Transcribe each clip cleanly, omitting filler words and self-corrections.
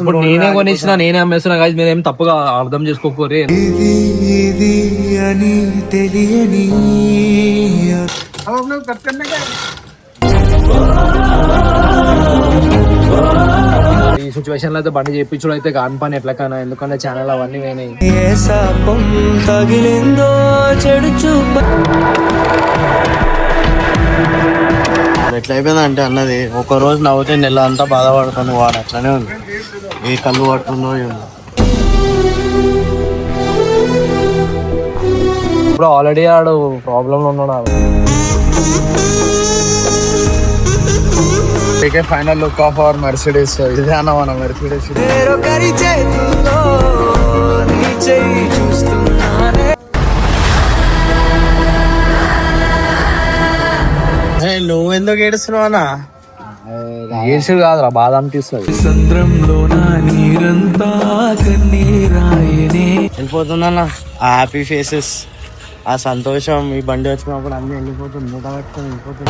ఇప్పుడు నేనే కొనిచ్చిన నేనే అమ్మేస్తున్నా కాదు, మీరేం తప్పుగా అర్థం చేసుకోకూరి. ఈ సిచ్యువేషన్ లో అయితే బండి చేయించడం అయితే కాని పని ఎట్లకైనా, ఎందుకంటే ఛానల్ అవన్నీ పోయినాయి. ఎట్లా అయిపోయిందంటే అన్నది ఒక రోజు నవ్వుతే నెల అంతా బాధపడుతుంది. వాడు అట్లనే ఉంది, ఏ కళ్ళు పడుతుందో ఏమో. ఇప్పుడు ఆల్రెడీ ఆడు ప్రాబ్లం లో ఉన్నాడు. Final look of our Mercedes. ఇదే అన్న మన మెర్సిడీస్. నువ్వు ఎందుకు ఏడుస్తున్నావు అన్న? ఏడ్చుడు కాదురా, బాధ అనిపిస్తుంది. వెళ్ళిపోతుందన్న ఆ హ్యాపీ ఫేసెస్, ఆ సంతోషం. ఈ బండి వచ్చినప్పుడు అన్ని వెళ్ళిపోతుంది, మూట పట్టుకొని వెళ్ళిపోతుంది.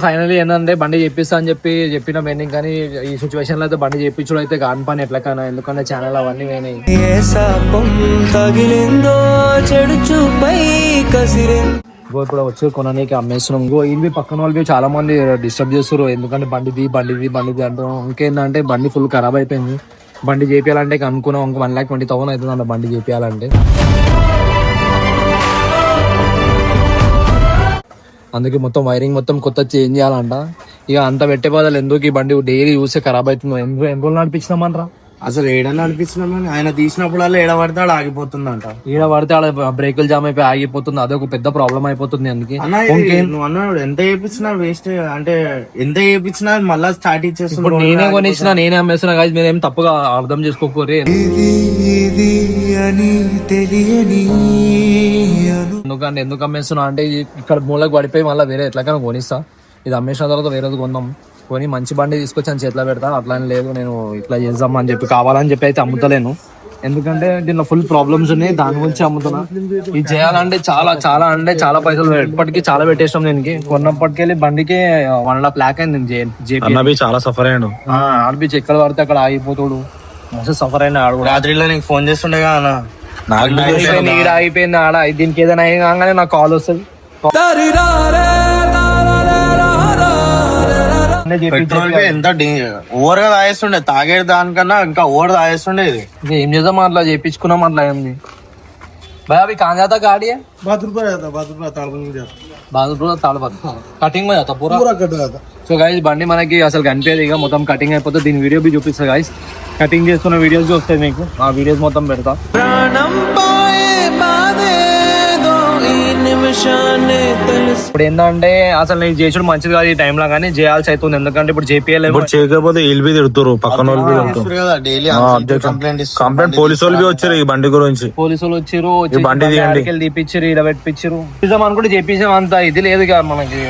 ఫైనల్లీ ఏంటంటే బండి చేపిస్తా అని చెప్పిన మెయిన్, కానీ ఈ సిచ్యువేషన్ లో అయితే బండి చేయించడం అయితే కాని పని ఎట్లకైనా, ఎందుకంటే ఛానల్ అవన్నీ పోయినాయి. ఇప్పుడు వచ్చి కొననీకి అమ్మేస్తున్నాం. ఇవి పక్కన వాళ్ళు చాలా మంది డిస్టర్బ్ చేస్తారు, ఎందుకంటే బండిది అంటాం. ఇంకేందంటే బండి ఫుల్ ఖరాబ్ అయిపోయింది. బండి చేపియాలంటే అనుకున్నాం ఇంక 1,20,000 అవుతుంది అంట బండి చేపియాలంటే. అందుకే మొత్తం వైరింగ్ మొత్తం కొత్త చేంజ్ చేయాలంట. ఇక అంత పెట్టే బదులు ఎందుకు, ఈ బండి డైలీ చూస్తే ఖరాబ్ అవుతుంది. ఎన్ని రోజులు నడిపించినామనరా అసలు ఏడన్నా నడిపించినామని. ఆయన తీసినప్పుడల్లా ఏడ పడితే ఆడ ఆగిపోతుందంట. ఈడ పడితే ఆడ బ్రేకులు జామ్ అయిపోయి ఆగిపోతుంది. అదొక పెద్ద ప్రాబ్లం అయిపోతుంది. అందుకే నువ్వు అన్నాడు ఎంత చేయించినా వేస్ట్, అంటే ఎంత చేయించినా మళ్ళా స్టార్ట్ ఇచ్చేస్తుంది. ఇప్పుడు నేనే కొనిచ్చిన నేనే అమ్మేస్తున్నా కాదు, మీరేం తప్పుగా అర్థం చేసుకోకూరి. ఎందుకు అమ్మేస్తున్నా అంటే ఇక్కడ మూలకు పడిపోయి మళ్ళీ వేరే ఎట్లకైనా కొనిస్తా. ఇది అమ్మేసిన తర్వాత వేరేది కొందాం, కొని మంచి బండి తీసుకొచ్చి అని చేతిలో పెడతా. అట్లా లేదు నేను ఇట్లా చేద్దాం అని చెప్పి కావాలని చెప్పి అయితే అమ్ముతలేను, ఎందుకంటే దీనిలో ఫుల్ ప్రాబ్లమ్స్ ఉన్నాయి, దాని గురించి అమ్ముతున్నా. ఇది చేయాలంటే చాలా పైసలు ఎప్పటికీ చాలా పెట్టేసాం. దీనికి కొన్నప్పటికెళ్ళి బండికి 1.5 lakh అయింది. చాలా సఫర్ అయ్యాడు. ఆడిపించి ఎక్కడ పడితే అక్కడ ఆగిపోతాడు, మస్తు సఫర్ అయినా. ఆడు రాత్రిలో నీకు ఫోన్ చేస్తుండగా ఆగిపోయింది ఆడ. దీనికి ఏదైనా కాగానే నాకు కాల్ వస్తుంది. ఎంత ఓవర్ గా తాగేస్తుండే, తాగేది దానికన్నా ఇంకా ఓవర్ తాగేస్తుండే. ఇది ఏం చేద్దాం, అట్లా చేయించుకున్నాం. అట్లా ఏంది भाई अभी कहाँ जाता गाड़ी है? बहादुरपुर जाता, बहादुरपुर తాళపత్ర కటింగ్ में जाता पूरा कट जाता. సో గైస్ బండి మనకి అసలు కనిపించదు, ఇక మొత్తం కటింగ్ అయిపోతుంది. దీని వీడియో బి చూపిస్తా గైస్, కటింగ్ చేస్తున్న వీడియోస్ వస్తాయి మీకు, ఆ వీడియోస్ మొత్తం పెడతా. ఇప్పుడు ఏంటంటే అసలు నేను చేసుడు మంచిది కాదు ఈ టైంలో, కానీ చేయాల్సి అవుతుంది. ఎందుకంటే ఇప్పుడు చేపియాలి, ఇప్పుడు చేయకపోతే వీళ్ళు తిడుతారు, పక్కన కంప్లైంట్ పోలీసు వాళ్ళు వచ్చారు ఈ బండి గురించి. పోలీసు వాళ్ళు వచ్చారు, బండి తీపిచ్చారు, ఇలా పెట్టించారు. అనుకుంటే చేపించాం, అంత ఇది లేదు కదా మనకి.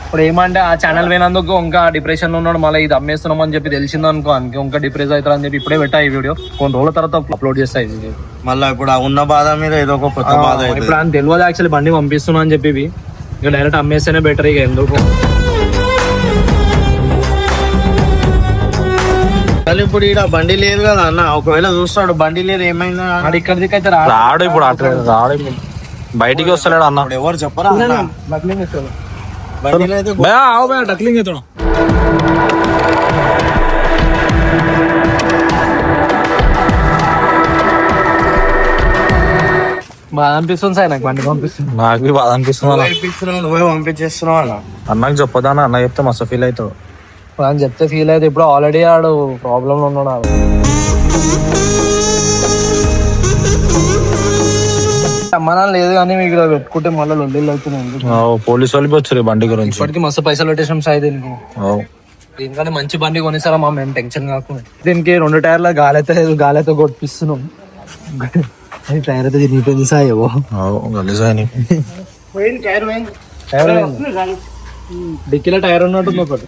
ఇప్పుడు ఏమంటే ఆ ఛానల్ పోయినందుకు ఇంకా డిప్రెషన్ లో ఉన్నాడు, మళ్ళీ ఇది అమ్మేస్తున్నాం అని చెప్పి తెలిసింది అనుకో, ఇంకా డిప్రెస్ అవుతారు అని చెప్పి ఇప్పుడే పెట్టా ఈ వీడియో. కొన్ని రోజుల తర్వాత అప్లోడ్ చేస్తా ఇది. మళ్ళీ ఇప్పుడు ఉన్న బాధ మీద ఏదో ఒక కొత్త బాధ. ఇప్పుడు అని తెలియదు యాక్చువల్లీ బండి పంపిస్తున్నా అని చెప్పి, ఇక డైరెక్ట్ అమ్మేస్తేనే బెటర్. ఇక ఎందుకు ఇప్పుడు ఇక్కడ బండి లేదు కదా అన్న, ఒకవేళ చూస్తాడు బండి లేదు ఏమైందా ఇక్కడ దిక్కైతే రాడు. ఇప్పుడు అట్లా రాడు, బయటికి వస్తలేడు అన్న. ఎవరు చెప్పరా డక్లింగ్ అవుతాడు. బాధ అనిపిస్తుంది సార్ నాకు, బండి పంపిస్తుంది. నాకు బాధ అనిపిస్తుంది. నువ్వే పంపించేస్తున్నావు అన్న. అన్నకు చెప్పదా, అన్న చెప్తే మస్తు ఫీల్ అవుతావు. అని చెప్తే ఫీల్ అయితే ఇప్పుడు ఆల్రెడీ ఆడు ప్రాబ్లం లో ఉన్నాడు. అమ్మనా లేదు కానీ మీకు పెట్టుకుంటే మళ్ళీ లొల్లిళ్ళు అవుతున్నాయి. పోలీసు వాళ్ళు వచ్చారు బండి గురించి. ఇప్పటికి మస్తు పైసలు పెట్టేసాం సార్ దీనికి. దీనికంటే మంచి బండి కొనిస్తారా మా, మేము టెన్షన్ కాకుండా. దీనికి 2 టైర్ల గాలైతే కొట్టిస్తున్నాం. టైర్ అయితే తిరిగిపోయింది సాయేవో, డిక్కీలో టైర్ ఉన్నట్టుంది ఒకటి.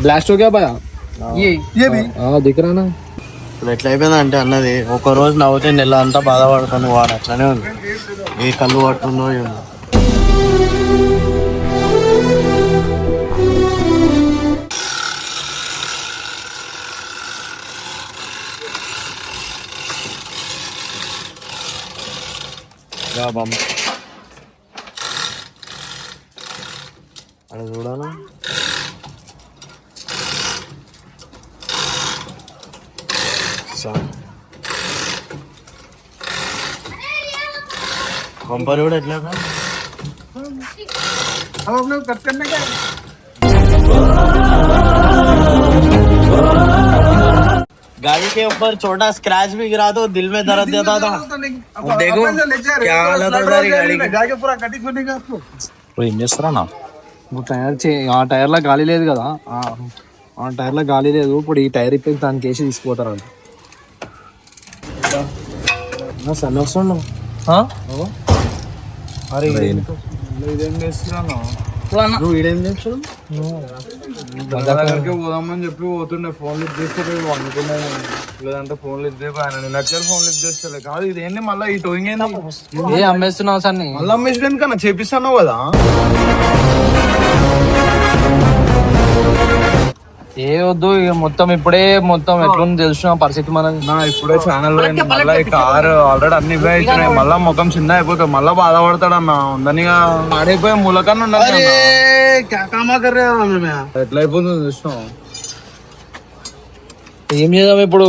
బ్లాస్ట్ हो गया भैया, ये भी दिख रहा ना. ఇప్పుడు ఎట్లా అయిపోయిందంటే అన్నది ఒక రోజు నవ్వుతే నెల అంతా బాధపడుతుంది వాడు అట్లనే ఉంది. ఏ కళ్ళు పడుతుందో ఏమో. అక్కడ చూడాలా कंपनी కూడా ఎట్లా गाड़ी के ऊपर छोटा स्क्रैच भी गिरा तो दिल में दर्द देता था. अब देखो क्या हालत है सारी गाड़ी की. ఇప్పుడు ఏం చేస్తారా ఇప్పుడు ఆ టైర్లో గాలి లేదు కదా, ఆ టైర్లో గాలి లేదు. ఇప్పుడు ఈ టైర్ ఇప్పి దానికి వేసి తీసుకుపోతారు వాళ్ళు. సన్న వస్తుండు. అరే ఇదేం చేస్తున్నాను నువ్వు ఈడేం చేస్తాడు? పోదామని చెప్పి పోతుండే ఫోన్ లిఫ్ట్ చేస్తే అనుకున్నాను, లేదంటే ఫోన్ లిఫ్ట్ చేసి ఆయన నచ్చారు ఫోన్ లిఫ్ట్ చేస్తలే. కాదు ఇదేంటి మళ్ళీ ఈ టోయింగ్ ఏంది? ఏ అమ్మేస్తున్నావు సార్? మళ్ళీ అమ్మేసి కన్నా చేపిస్తాను కదా. ఏ వద్దు ఇక మొత్తం ఇప్పుడే మొత్తం ఎట్లుంది తెలుసు పరిస్థితి మనది. నా ఇప్పుడే ఛానల్ మళ్ళీ ఈ కారు ఆల్రెడీ అన్ని ఇవే అయిపోయినాయి. మళ్ళీ ముఖం చిన్న అయిపోతుంది, మళ్ళీ బాధపడతాడు అన్న. ఉందని ఆడైపోయి మూలకన్నా ఉండాలి. ఎట్లా అయిపోతుంది చూసినావు? ఏం చేద్దాం ఇప్పుడు?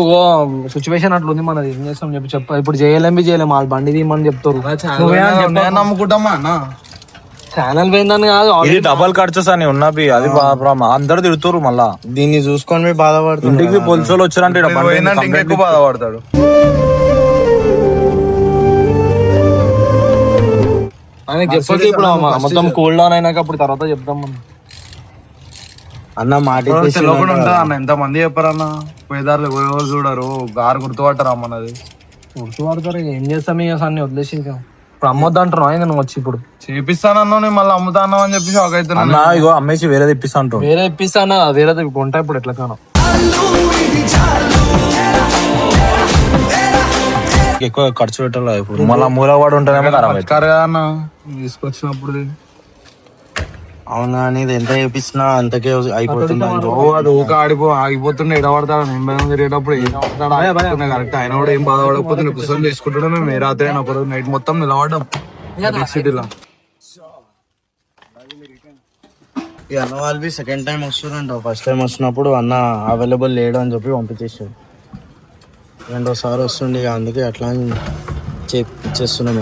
సిచ్యువేషన్ అట్లుంది మనది, ఏం చేస్తాం చెప్పు. ఇప్పుడు చేయలేం ఆ బండి తీయమని చెప్తారు. నమ్ముకుంటామా అన్న? ఛానల్ పోయిందని కాదు, ఇది డబల్ ఖర్చు అని ఉన్నవి. అది అందరు తిడుతురు. మళ్ళా దీన్ని చూసుకొని బాధపడుతుంది. ఇంటికి పోలీసులు వచ్చారంటే ఇంకెక్కువ బాధపడతాడు. ఆయన చెప్పొచ్చు ఇప్పుడు మొత్తం కూల్ డౌన్ అయినాక అప్పుడు తర్వాత చెప్తాం మనం. అన్న మాట తెలియకుండా ఉంటుంది అన్న. ఎంత మంది చెప్పారన్న, పోయేదారులు ఎవరు చూడరు, గారు గుర్తుపట్టరా అన్నది. గుర్తుపడతారు. ఏం చేస్తాం ఇక అన్ని వదిలేసి ఇప్పుడు అమ్మొద్దు అంటున్నావు ఆయన నువ్వు వచ్చి ఇప్పుడు చేపిస్తానన్నా నేను మళ్ళీ అమ్ముతాను అని చెప్పి షాక్ అవుతున్నా. ఇగో అమ్మేసి వేరే తెప్పిస్తా అంటారు. వేరే ఇప్పిస్తానా? వేరే కొంటా ఇప్పుడు ఎట్లా కాను. ఎక్కువ ఖర్చు పెట్టాలి ఇప్పుడు. మళ్ళీ మూలవాడు ఉంటేనేమో కదా అన్న తీసుకొచ్చినప్పుడు. అవునా అనేది ఎంత చేపిస్తున్నా అంతకే అయిపోతుంది. అది ఊక ఆగిపోతుండే ఎడబడతాడు. నేను భయం తిరిగేటప్పుడు ఏం ఆడతాడు కరెక్ట్. ఆయన కూడా ఏం బాధపడకపోతే కూర్చొని తీసుకుంటాడు. మేము ఏ రాత్రి అయినా ఒకరోజు నైట్ మొత్తం నిలబడ్డాం సిటీలో. ఈ అన్న వాళ్ళు సెకండ్ టైం వస్తుందంట. ఫస్ట్ టైం వస్తున్నప్పుడు అన్న అవైలబుల్ లేడు అని చెప్పి పంపించేసాడు. రెండోసారి వస్తుండే అందుకే అట్లా చేస్తున్నాం.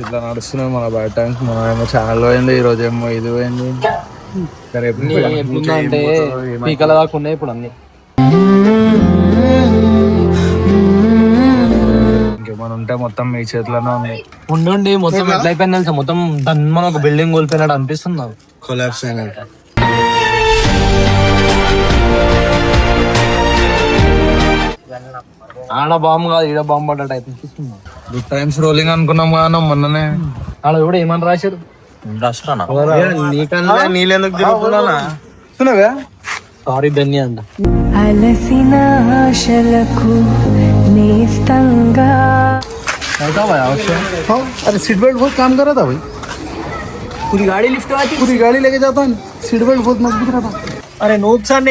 ఇట్లా నడుస్తున్నాయి మన బయట టైమ్స్. మన ఏమో ఛానల్ పోయింది, ఈ రోజు ఏమో ఇది పోయింది. అంటే పీకల దాకా ఉన్నాయి ఇప్పుడు అన్ని. ఇంకేమైనా ఉంటే మొత్తం మీ చేతిలోనే ఉంది. ఉండి మొత్తం ఎట్లా అయిపోయింది తెలుసా? మొత్తం మన ఒక బిల్డింగ్ కోల్పోయినాడు అనిపిస్తుంది నాకు. కొలాప్స్ అయినట్టు. ఆడ బాంబు కాదు, ఈడ బాంబు పడ్డ అనిపిస్తుంది. గుడ్ టైమ్స్ రోలింగ్ అనుకున్నాం కదా మొన్ననే. ఆడ కూడా ఏమని రాశారు? నీకన్నా నీళ్ళెందుకు తిరుగుతున్నా? సారీ బెన్నీ అంట. అలసిన ఆశలకు నేస్తంగా. अरे सीट बेल्ट बहुत काम कर रहा था भाई. पूरी गाड़ी लिफ्ट आती, पूरी गाड़ी लेके जाता है. सीट बेल्ट बहुत मजबूत रहा था. अरे नुकसान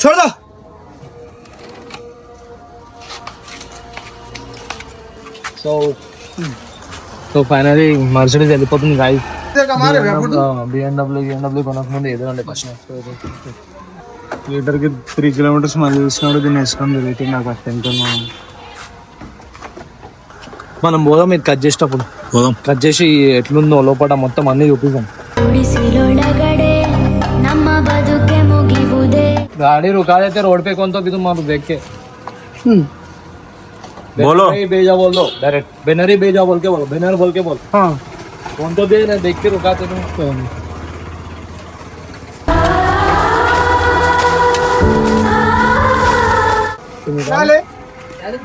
छोड़ दो. సో ఫైనలీ మర్సిడీస్ వెళ్ళిపోతుంది గాయస్. బిఎండబ్ల్యూ కొనకముందు ఏదో అండి ఫస్ట్ లీటర్ కి 3 కిలోమీటర్స్ మళ్ళీ చూసినాడు. దీన్ని వేసుకొని తిరుగుతుంది. నాకు అటెంట్ మనం పోదాం. ఇది కట్ చేసేటప్పుడు కట్ చేసి ఎట్లుందో లోపల మొత్తం అన్ని చూపిస్తాం. गाड़ी रुका देते रोड पे कौन तो भी तुम देख के बोलो भेजा बोल दो डायरेक्ट. बैनर ही भेजा बोल के बोलो. बैनर बोल के बोल. हाँ कौन तो भी देख के रुकाते तुम.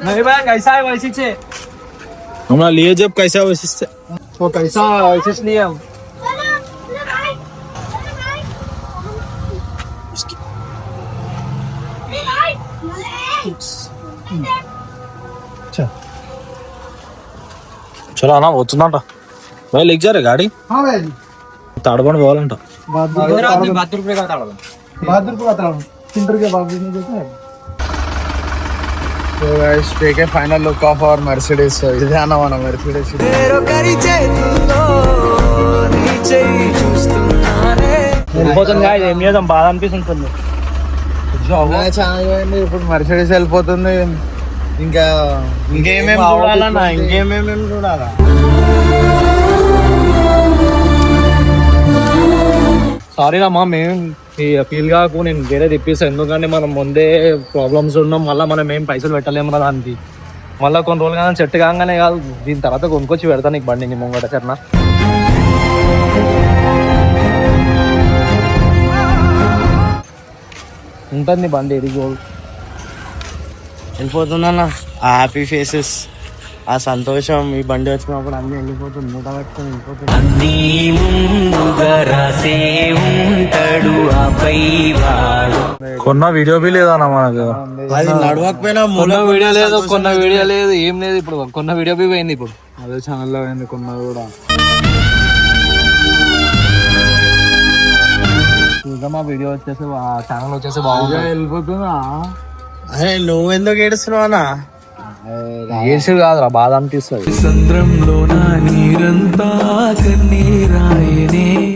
नहीं भाई ऐसा है वैसे से हमारा लिए जब कैसा वैसे वो कैसा इसलिए चलो అన్న వస్తుందంట भाई लेक जा रहे गाड़ी हाँ भाई తాడబండి పోవాలంట बहादुर पे का बहादुर को बता रहा हूँ सिंटर के बाद भी नहीं देते हैं So guys, take a final look of our Mercedes. So इधर आना वाला Mercedes. వెళ్ళిపోతుంది కాదు ఏం చేద్దాం బాధ అనిపిస్తుంటుంది ఇప్పుడు Mercedes వెళ్ళిపోతుంది ఇంకా ఇంకేమేమి చూడాలన్నా ఇంకేమేమి చూడాలా సారీ అమ్మా మేము ఫీల్ కాకు నేను వేరే తెప్పిస్తాను ఎందుకంటే మనం ముందే ప్రాబ్లమ్స్ ఉన్నాం మళ్ళీ మనం ఏం పైసలు పెట్టలేము కదా దానికి మళ్ళీ కొన్ని రోజులు కానీ సెట్ కాగానే కాదు దీని తర్వాత కొనుక్కొచ్చి పెడతాను నీకు బండి నీ ముంగట సరేనా ఉంటుంది నీ బండి ఎదిగి వెళ్ళిపోతుందన్న ఆ హ్యాపీ ఫేసెస్ ఆ సంతోషం ఈ బండి వచ్చినప్పుడు అన్ని వెళ్ళిపోతుంది మూట పెట్టుకొని వెళ్ళిపోతుంది కొన్న వీడియో బి లేదన్న మనకు అది నడవకపోయినా కొన్న వీడియో లేదు కొన్న వీడియో లేదు ఏం లేదు ఇప్పుడు కొన్న వీడియో బి పోయింది ఇప్పుడు అదే ఛానల్లో పోయింది కొన్నది కూడా చూద్దాం ఆ వీడియో వచ్చేసి ఆ ఛానల్ వచ్చేసి బాగుంటుంది వెళ్ళిపోతుందా అరే నువ్వు ఎందుకు ఏడుస్తున్నావు అన్న ఏడ్చుడు కాదురా బాధ అనిపిస్తుంది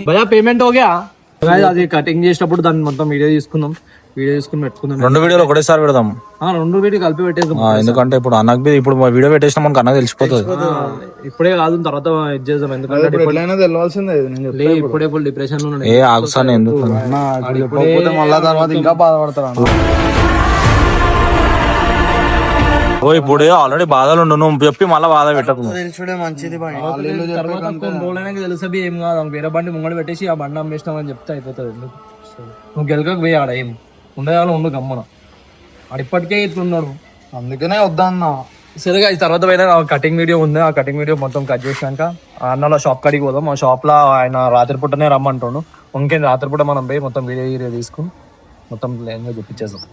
భయ్యా పేమెంట్ ఓకే అది కటింగ్ చేసినప్పుడు దాన్ని మొత్తం వీడియో తీసుకుందాం వీడియో తీసుకుని పెట్టుకుందాం రెండు వీడియోలు ఒకటేసారి పెడదాం రెండు వీడియో కలిపి పెట్టేద్దాం ఎందుకంటే ఇప్పుడు అన్నకు ఇప్పుడు వీడియో పెట్టేసినా మనకు అన్నకు తెలిసిపోతుంది ఇప్పుడే కాదు తర్వాత ఇది చేద్దాం ఎందుకంటే ఎప్పుడైనా తెలియాల్సిందే ఇది నేను లే, ఇప్పుడే ఫుల్ డిప్రెషన్ లో ఉన్నాడు. ఏ ఆగుసాను ఎందుకు చెప్పకపోతే మళ్ళా తర్వాత ఇంకా బాధపడతాను ఓ ఇప్పుడు ఆల్రెడీ బాధలు ఉండు నువ్వు చెప్పి మళ్ళీ బాధ పెట్టకు తెలుసుడే మంచిది బండి తర్వాత కొన్ని రోజులైనా తెలుసా ఏం కాదు వేరే బండి ముంగడు పెట్టేసి ఆ బండి అమ్మేసినాం అని చెప్తే అయిపోతుంది ఎందుకు? నువ్వు గెలకకు పోయి ఆడ ఏం ఉండేవాళ్ళు ఉండు గమ్మన ఆడ ఇప్పటికే ఇట్లున్నాడు అందుకనే వద్దన్నా సరేగా ఈ తర్వాత పోయినా కటింగ్ వీడియో ఉంది ఆ కటింగ్ వీడియో మొత్తం కట్ చేసినాక ఆ అన్నలో షాప్ కాడికి పోదాం ఆ షాప్ లో ఆయన రాత్రిపూటనే రమ్మంటాడు ఇంకేం రాత్రిపూట మనం పోయి మొత్తం వీడియో తీసుకుని మొత్తం ప్లేన్గా చూపించేద్దాం